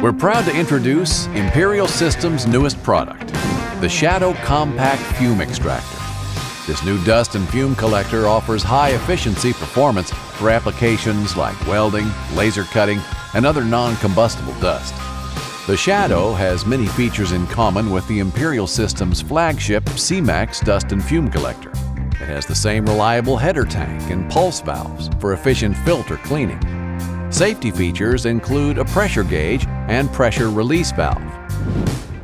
We're proud to introduce Imperial Systems' newest product, the Shadow Compact Fume Extractor. This new dust and fume collector offers high-efficiency performance for applications like welding, laser cutting, and other non-combustible dust. The Shadow has many features in common with the Imperial Systems' flagship C-Max dust and fume collector. It has the same reliable header tank and pulse valves for efficient filter cleaning. Safety features include a pressure gauge and pressure release valve.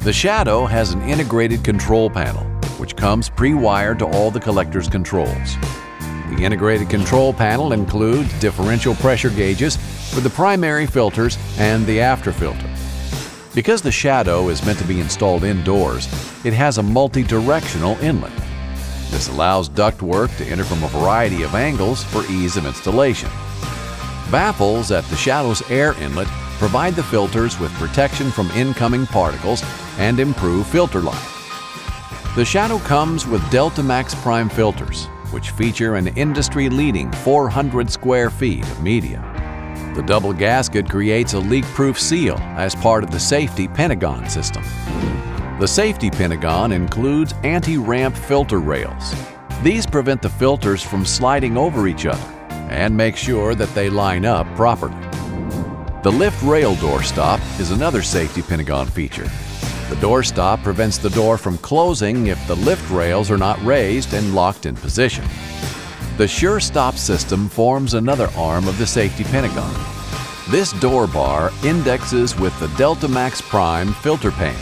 The Shadow has an integrated control panel, which comes pre-wired to all the collector's controls. The integrated control panel includes differential pressure gauges for the primary filters and the after filter. Because the Shadow is meant to be installed indoors, it has a multi-directional inlet. This allows ductwork to enter from a variety of angles for ease of installation. Baffles at the Shadow's air inlet provide the filters with protection from incoming particles and improve filter life. The Shadow comes with Delta Max Prime filters, which feature an industry-leading 400 square feet of media. The double gasket creates a leak-proof seal as part of the safety pentagon system. The safety pentagon includes anti-ramp filter rails. These prevent the filters from sliding over each other and make sure that they line up properly. The lift rail door stop is another safety pentagon feature. The door stop prevents the door from closing if the lift rails are not raised and locked in position. The Sure Stop system forms another arm of the safety pentagon. This door bar indexes with the Delta Max Prime filter pans.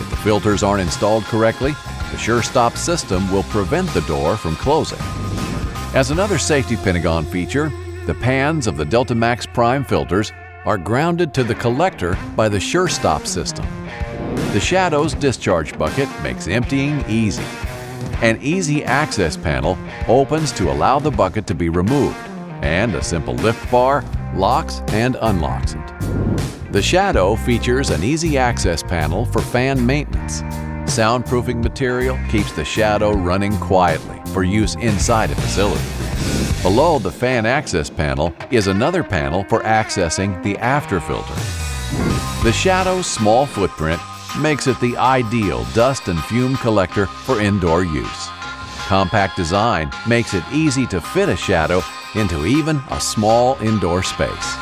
If the filters aren't installed correctly, the Sure Stop system will prevent the door from closing. As another safety pentagon feature, the pans of the Delta Max Prime filters are grounded to the collector by the Sure Stop system. The Shadow's Discharge Bucket makes emptying easy. An easy access panel opens to allow the bucket to be removed, and a simple lift bar locks and unlocks it. The Shadow features an easy access panel for fan maintenance. Soundproofing material keeps the Shadow running quietly for use inside a facility. Below the fan access panel is another panel for accessing the after filter. The Shadow's small footprint makes it the ideal dust and fume collector for indoor use. Compact design makes it easy to fit a Shadow into even a small indoor space.